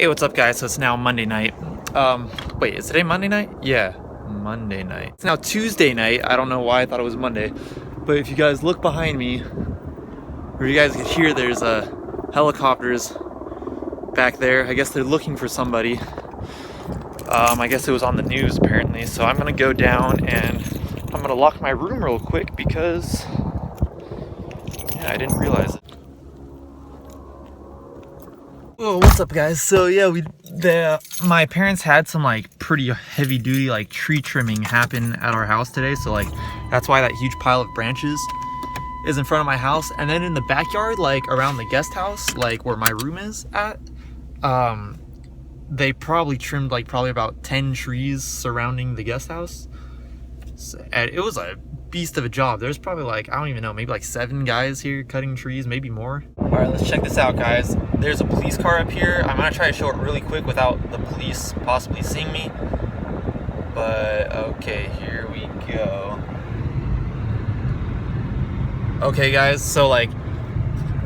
Hey, what's up, guys? So it's now Monday night. Wait, is today Monday night? Yeah, Monday night. It's now Tuesday night. I don't know why I thought it was Monday, but if you guys look behind me, or you guys can hear, there's helicopters back there. I guess they're looking for somebody. I guess it was on the news apparently. So I'm gonna go down and I'm gonna lock my room real quick because I didn't realize it. Oh, what's up, guys? So yeah, my parents had some like pretty heavy duty like tree trimming happen at our house today. So like that's why that huge pile of branches is in front of my house. And then in the backyard, like around the guest house, like where my room is at, they probably trimmed like probably about 10 trees surrounding the guest house. And it was a beast of a job. There's probably like, I don't even know, maybe like 7 guys here cutting trees, maybe more. All right, let's check this out, guys. There's a police car up here. I'm gonna try to show it really quick without the police possibly seeing me. But okay, here we go. Okay, guys, so like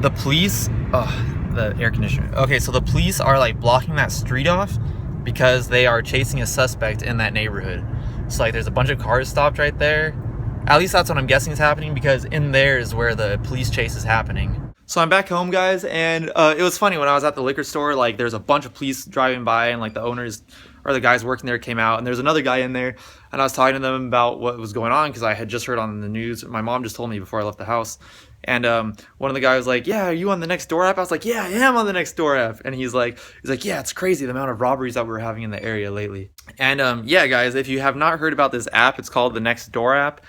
the police, the air conditioner. Okay, so the police are like blocking that street off because they are chasing a suspect in that neighborhood. So like there's a bunch of cars stopped right there. At least that's what I'm guessing is happening, because in there is where the police chase is happening. So I'm back home, guys, and it was funny when I was at the liquor store, like there's a bunch of police driving by, and like the owners or the guys working there came out, and there's another guy in there, and I was talking to them about what was going on because I had just heard on the news. My mom just told me before I left the house. And one of the guys was like, yeah, are you on the Nextdoor app? I was like, yeah, I am on the Nextdoor app. And he's like, yeah, it's crazy the amount of robberies that we're having in the area lately. And yeah, guys, if you have not heard about this app, it's called the Nextdoor app.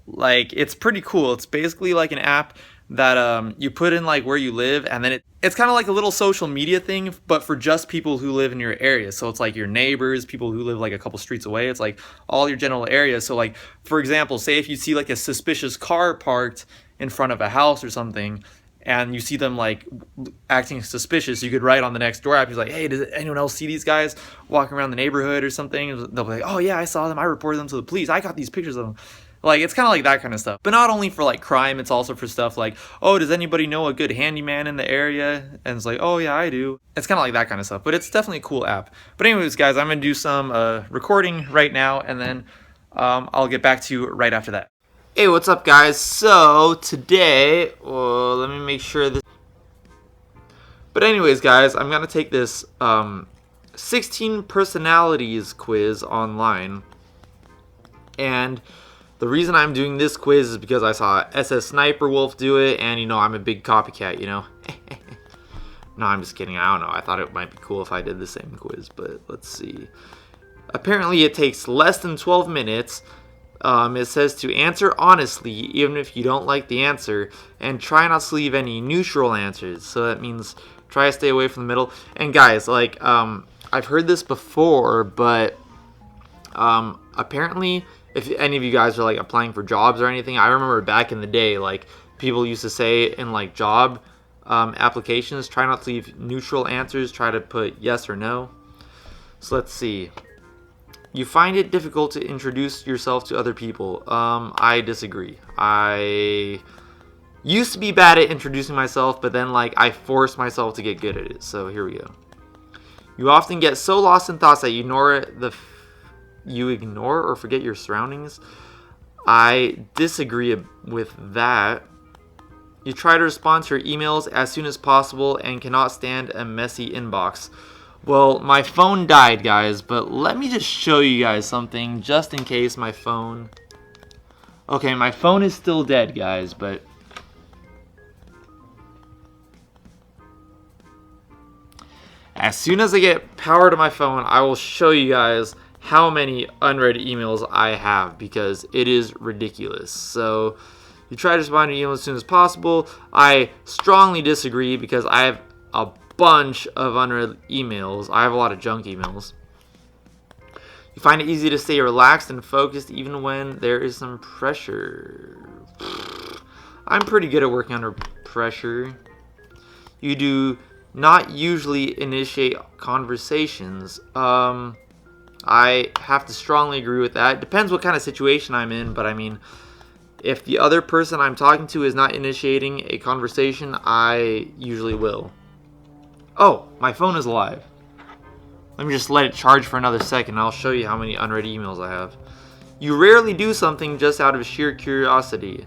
Like, it's pretty cool. It's basically like an app that you put in like where you live, and then it's kind of like a little social media thing, but for just people who live in your area. So it's like your neighbors, people who live like a couple streets away. It's like all your general areas. So like, for example, say if you see like a suspicious car parked in front of a house or something, and you see them like acting suspicious, you could write on the Nextdoor app. He's like, hey, does anyone else see these guys walking around the neighborhood or something? They'll be like, oh yeah, I saw them. I reported them to the police. I got these pictures of them. Like, it's kind of like that kind of stuff. But not only for like crime, it's also for stuff like, oh, does anybody know a good handyman in the area? And it's like, oh yeah, I do. It's kind of like that kind of stuff. But it's definitely a cool app. But anyways, guys, I'm gonna do some recording right now, and then I'll get back to you right after that. Hey, what's up, guys? So today, let me make sure this. But anyways, guys, I'm gonna take this 16 personalities quiz online, and the reason I'm doing this quiz is because I saw SS Sniper Wolf do it, and you know, I'm a big copycat, you know. No, I'm just kidding. I don't know. I thought it might be cool if I did the same quiz, but let's see. Apparently, it takes less than 12 minutes. It says to answer honestly, even if you don't like the answer, and try not to leave any neutral answers. So that means try to stay away from the middle. And guys, like, I've heard this before, but apparently, if any of you guys are like applying for jobs or anything, I remember back in the day, like people used to say in like job applications, try not to leave neutral answers, try to put yes or no. So let's see. You find it difficult to introduce yourself to other people. I disagree. I used to be bad at introducing myself, but then like I forced myself to get good at it. So here we go. You often get so lost in thoughts that you ignore or forget your surroundings. I disagree with that. You try to respond to your emails as soon as possible and cannot stand a messy inbox. Well, my phone died, guys, but let me just show you guys something just in case my phone... Okay, my phone is still dead, guys, but... as soon as I get power to my phone, I will show you guys how many unread emails I have, because it is ridiculous. So you try to respond to emails as soon as possible. I strongly disagree, because I have a bunch of unread emails. I have a lot of junk emails. You find it easy to stay relaxed and focused even when there is some pressure. I'm pretty good at working under pressure. You do not usually initiate conversations. I have to strongly agree with that. It depends what kind of situation I'm in, but I mean, if the other person I'm talking to is not initiating a conversation, I usually will. Oh, my phone is alive. Let me just let it charge for another second. I'll show you how many unread emails I have. You rarely do something just out of sheer curiosity.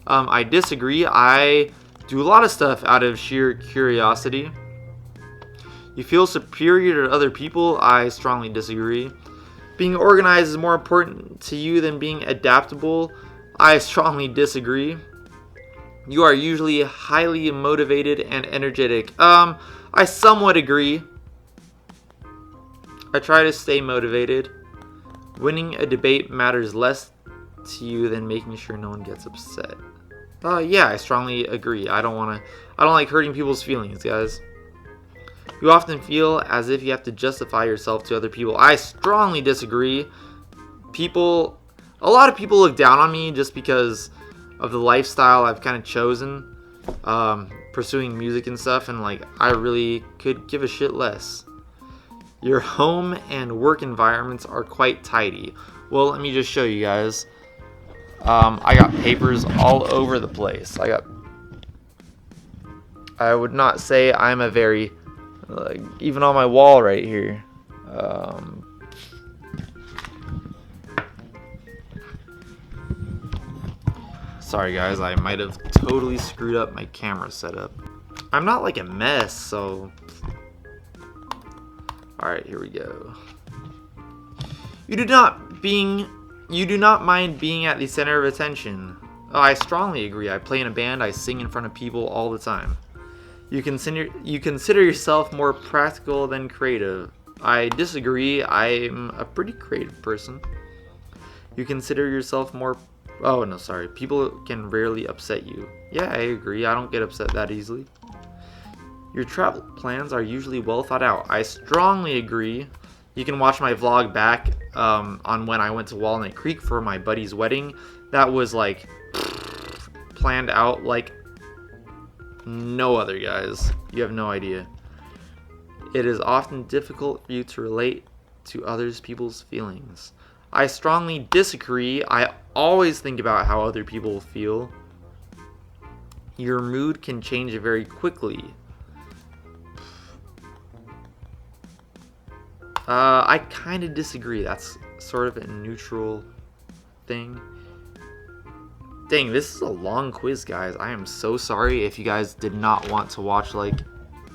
I disagree. I do a lot of stuff out of sheer curiosity. You feel superior to other people. I strongly disagree. Being organized is more important to you than being adaptable. I strongly disagree. You are usually highly motivated and energetic. I somewhat agree. I try to stay motivated. Winning a debate matters less to you than making sure no one gets upset. Yeah, I strongly agree. I don't like hurting people's feelings, guys. You often feel as if you have to justify yourself to other people. I strongly disagree. A lot of people look down on me just because of the lifestyle I've kind of chosen, pursuing music and stuff, and like I really could give a shit less. Your home and work environments are quite tidy. Well, let me just show you guys. I got papers all over the place. I would not say I'm a very, even on my wall right here. Sorry guys, I might have totally screwed up my camera setup. I'm not like a mess, so... Alright, here we go. You do not mind being at the center of attention. Oh, I strongly agree. I play in a band, I sing in front of people all the time. You consider yourself more practical than creative. I disagree. I'm a pretty creative person. You consider yourself more... Oh, no, sorry. People can rarely upset you. Yeah, I agree. I don't get upset that easily. Your travel plans are usually well thought out. I strongly agree. You can watch my vlog back on when I went to Walnut Creek for my buddy's wedding. That was like planned out like no other, guys. You have no idea. It is often difficult for you to relate to others people's feelings. I strongly disagree. I always think about how other people feel. Your mood can change very quickly. I kind of disagree. That's sort of a neutral thing. Dang, this is a long quiz, guys. I am so sorry if you guys did not want to watch like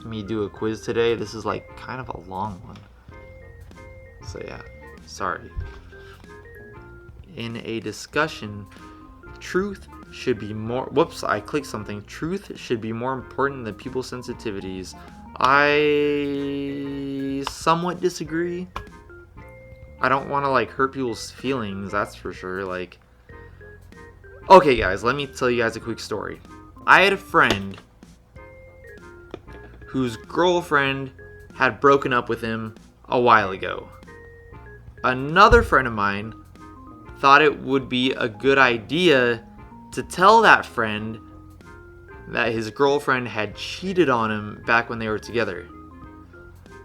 me do a quiz today. This is like kind of a long one. So yeah, sorry. In a discussion, truth should be more... Whoops, I clicked something. Truth should be more important than people's sensitivities. I somewhat disagree. I don't want to like hurt people's feelings, that's for sure. Like, okay guys, let me tell you guys a quick story. I had a friend whose girlfriend had broken up with him a while ago. Another friend of mine thought it would be a good idea to tell that friend that his girlfriend had cheated on him back when they were together.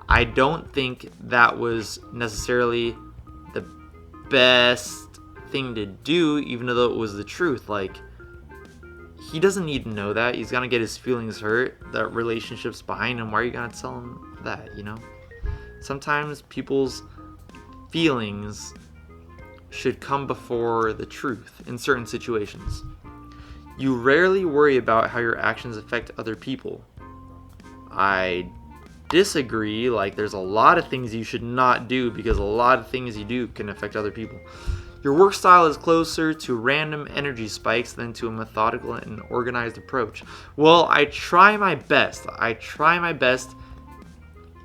I don't think that was necessarily the best thing to do, even though it was the truth. Like, he doesn't need to know that. He's gonna get his feelings hurt. That relationship's behind him. Why are you gonna tell him that, you know? Sometimes people's feelings should come before the truth in certain situations. You rarely worry about how your actions affect other people. I disagree. Like, there's a lot of things you should not do because a lot of things you do can affect other people. Your work style is closer to random energy spikes than to a methodical and organized approach. Well, I try my best. I try my best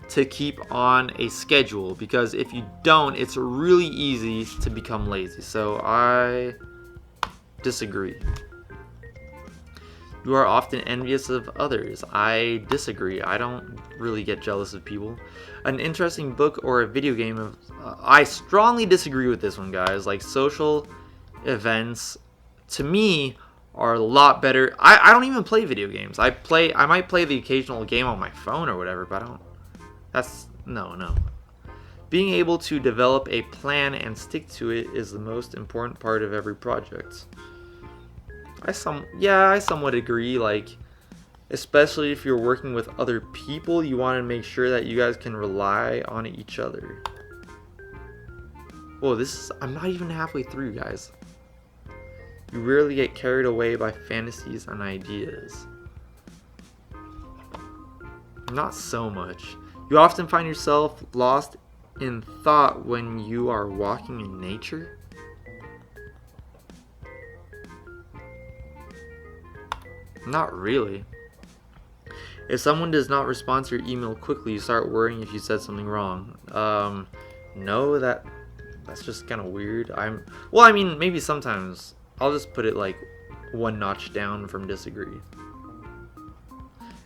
to keep on a schedule because if you don't, it's really easy to become lazy. So I disagree. You are often envious of others. I disagree. I don't really get jealous of people. An interesting book or a video game of... I strongly disagree with this one, guys. Like, social events, to me, are a lot better. I don't even play video games. I might play the occasional game on my phone or whatever, but I don't... No. Being able to develop a plan and stick to it is the most important part of every project. I somewhat agree. Like, Especially if you're working with other people, you want to make sure that you guys can rely on each other. Whoa, I'm not even halfway through, guys. You rarely get carried away by fantasies and ideas. Not so much. You often find yourself lost in thought when you are walking in nature. Not really. If someone does not respond to your email quickly, you start worrying if you said something wrong. No, that's just kind of weird. Well, I mean, maybe sometimes. I'll just put it like one notch down from disagree.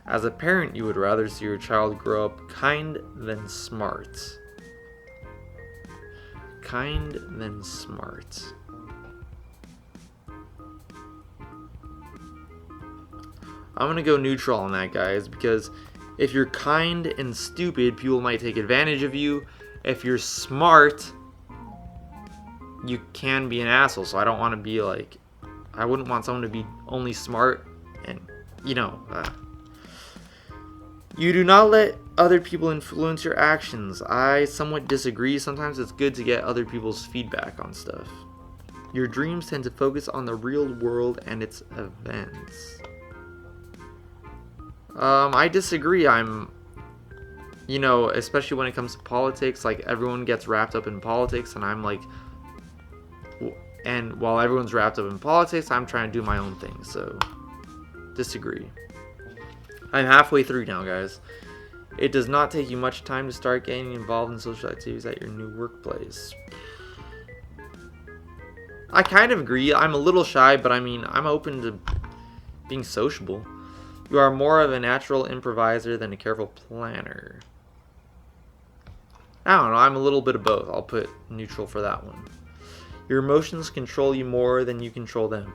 As a parent, you would rather see your child grow up kind than smart. Kind than smart. I'm gonna go neutral on that, guys, because if you're kind and stupid, people might take advantage of you. If you're smart, you can be an asshole. So I don't want to be like, I wouldn't want someone to be only smart and, you know. You do not let other people influence your actions. I somewhat disagree. Sometimes it's good to get other people's feedback on stuff. Your dreams tend to focus on the real world and its events. I disagree. Especially when it comes to politics, like everyone gets wrapped up in politics, and I'm like, and while everyone's wrapped up in politics, I'm trying to do my own thing. So, disagree. I'm halfway through now, guys. It does not take you much time to start getting involved in social activities at your new workplace. I kind of agree. I'm a little shy, but I mean, I'm open to being sociable. You are more of a natural improviser than a careful planner. I don't know, I'm a little bit of both. I'll put neutral for that one. Your emotions control you more than you control them.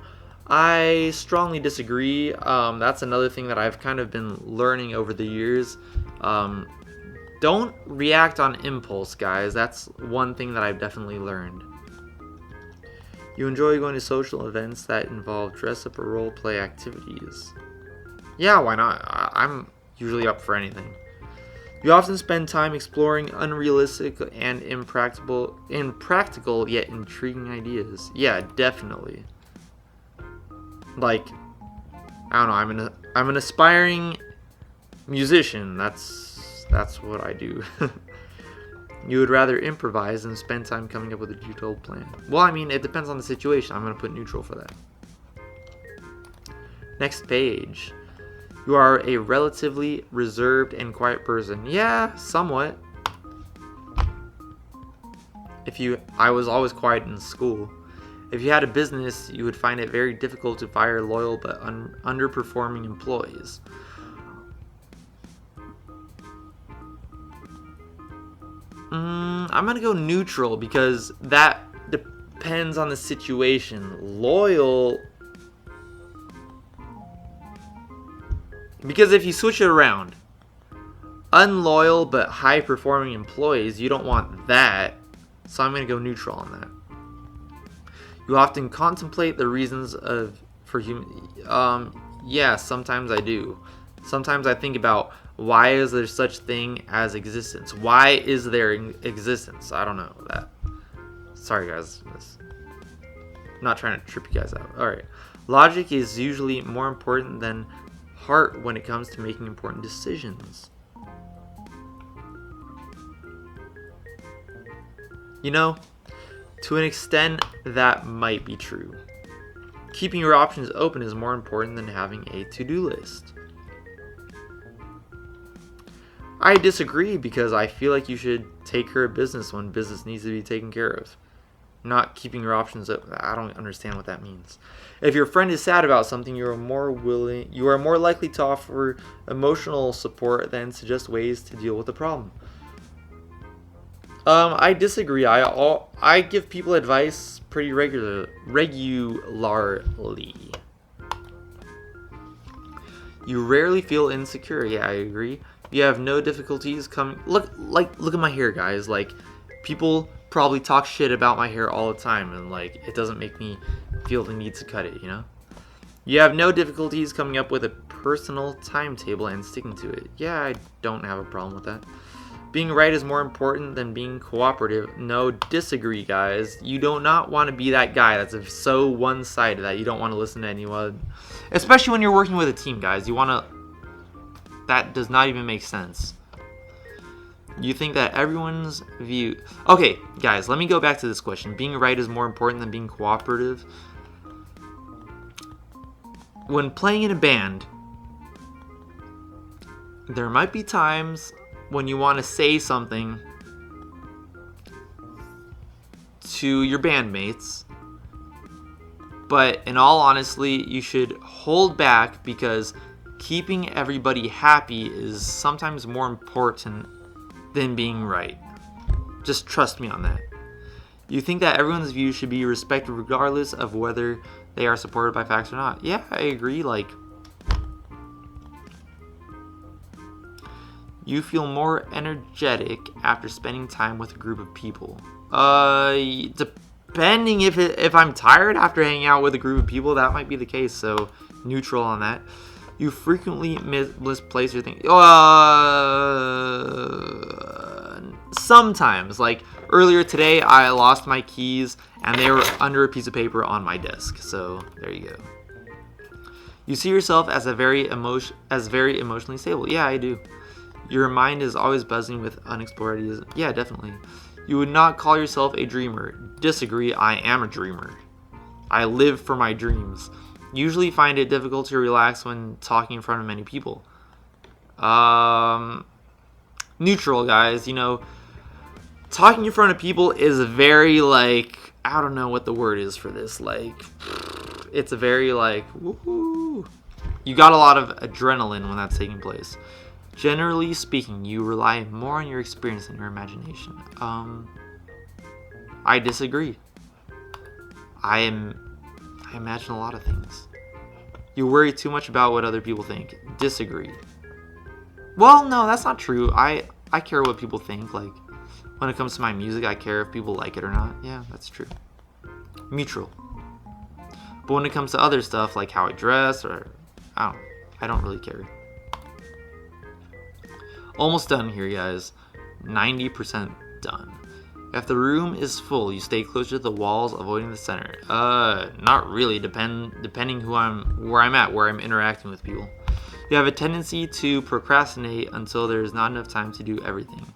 I strongly disagree. That's another thing that I've kind of been learning over the years. Don't react on impulse, guys. That's one thing that I've definitely learned. You enjoy going to social events that involve dress-up or role-play activities. Yeah, why not? I'm usually up for anything. You often spend time exploring unrealistic and impractical yet intriguing ideas. Yeah, definitely. Like, I don't know. I'm an aspiring musician. That's what I do. You would rather improvise than spend time coming up with a detailed plan. Well, I mean, it depends on the situation. I'm gonna put neutral for that. Next page. You are a relatively reserved and quiet person. Yeah, somewhat. I was always quiet in school. If you had a business, you would find it very difficult to fire loyal but underperforming employees. I'm gonna go neutral because that depends on the situation. Loyal. Because if you switch it around, unloyal but high-performing employees, you don't want that. So I'm going to go neutral on that. You often contemplate the reasons for human. Yeah, sometimes I do. Sometimes I think about why is there such thing as existence? Why is there existence? I don't know that. Sorry, guys. I'm not trying to trip you guys out. All right. Logic is usually more important than heart when it comes to making important decisions. You know, to an extent, that might be true. Keeping your options open is more important than having a to-do list. I disagree because I feel like you should take care of business when business needs to be taken care of. Not keeping your options open. I don't understand what that means. If your friend is sad about something, you are more likely to offer emotional support than suggest ways to deal with the problem. I disagree. I give people advice pretty regularly. You rarely feel insecure. Yeah, I agree. You have no difficulties coming. Look at my hair, guys. Like, people probably talk shit about my hair all the time, and like, it doesn't make me feel the need to cut it, you know? You have no difficulties coming up with a personal timetable and sticking to it. Yeah, I don't have a problem with that. Being right is more important than being cooperative. No, disagree, guys. You do not want to be that guy that's so one-sided that you don't want to listen to anyone. Especially when you're working with a team, guys. You want to... That does not even make sense. You think that everyone's view... Okay, guys, let me go back to this question. Being right is more important than being cooperative. When playing in a band, there might be times when you want to say something to your bandmates, but in all honesty, you should hold back because keeping everybody happy is sometimes more important than being right. Just trust me on that. You think that everyone's views should be respected regardless of whether they are supported by facts or not. Yeah, I agree. Like, you feel more energetic after spending time with a group of people. Depending if I'm tired after hanging out with a group of people, that might be the case. So neutral on that. You frequently misplace your things. Sometimes, like earlier today, I lost my keys and they were under a piece of paper on my desk. So there you go. You see yourself as very emotionally stable. Yeah, I do. Your mind is always buzzing with unexplored ideas. Yeah, definitely. You would not call yourself a dreamer. Disagree, I am a dreamer. I live for my dreams. Usually find it difficult to relax when talking in front of many people. Neutral, guys. You know, talking in front of people is very, like, I don't know what the word is for this. Like, it's a very, like, woohoo. You got a lot of adrenaline when that's taking place. Generally speaking, you rely more on your experience than your imagination. I disagree. I imagine a lot of things. You worry too much about what other people think. Disagree. Well, no, that's not true. I care what people think. Like, when it comes to my music, I care if people like it or not. Yeah, that's true. Mutual. But when it comes to other stuff, like how I dress or... I don't really care. Almost done here, guys. 90% done. If the room is full, you stay closer to the walls, avoiding the center. Not really. Depending where I'm at, where I'm interacting with people. You have a tendency to procrastinate until there is not enough time to do everything.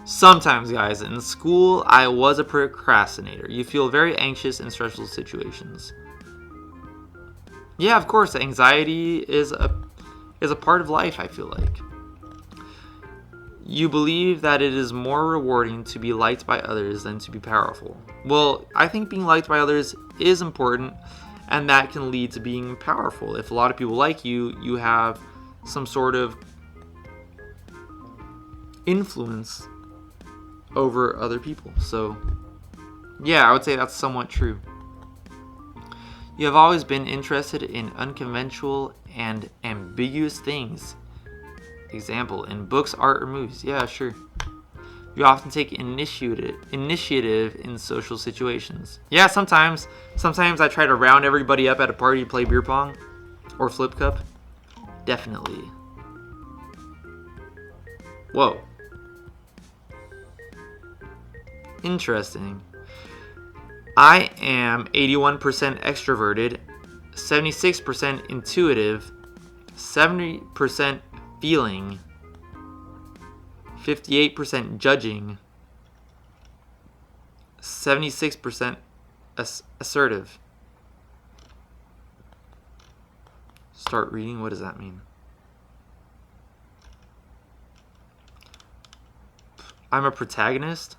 Sometimes, guys, in school, I was a procrastinator. You feel very anxious in stressful situations. Yeah, of course, anxiety is a part of life, I feel like. You believe that it is more rewarding to be liked by others than to be powerful. Well, I think being liked by others is important, and that can lead to being powerful. If a lot of people like you, you have some sort of influence over other people. So, yeah, I would say that's somewhat true. You have always been interested in unconventional and ambiguous things. Example, in books, art, or movies. Yeah, sure. You often take initiative in social situations. Yeah, sometimes. Sometimes I try to round everybody up at a party to play beer pong or flip cup. Definitely. Whoa. Interesting. I am 81% extroverted, 76% intuitive, 70% feeling, 58% judging, 76% assertive. Start reading. What does that mean? I'm a protagonist.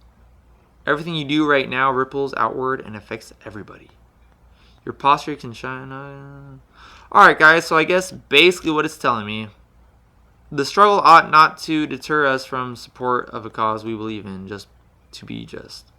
Everything you do right now ripples outward and affects everybody. Your posture can shine. Alright, guys, so I guess basically what it's telling me, the struggle ought not to deter us from support of a cause we believe in, just to be just.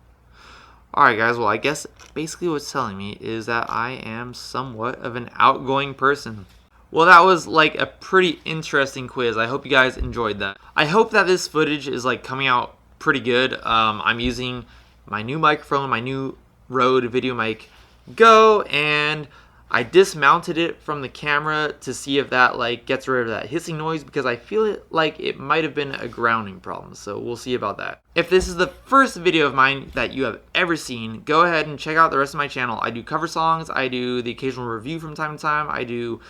Alright, guys, well, I guess basically what's telling me is that I am somewhat of an outgoing person. Well, that was like a pretty interesting quiz. I hope you guys enjoyed that. I hope that this footage is like coming out pretty good. I'm using my new microphone, my new Rode Video Mic Go, and I dismounted it from the camera to see if that like gets rid of that hissing noise, because I feel it like it might have been a grounding problem, so we'll see about that. If this is the first video of mine that you have ever seen, go ahead and check out the rest of my channel. I do cover songs, I do the occasional review from time to time, I do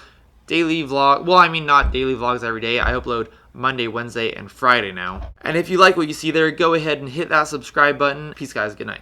daily vlog, well, I mean not daily vlogs every day. I upload Monday, Wednesday, and Friday now. And if you like what you see there, go ahead and hit that subscribe button. Peace guys, good night.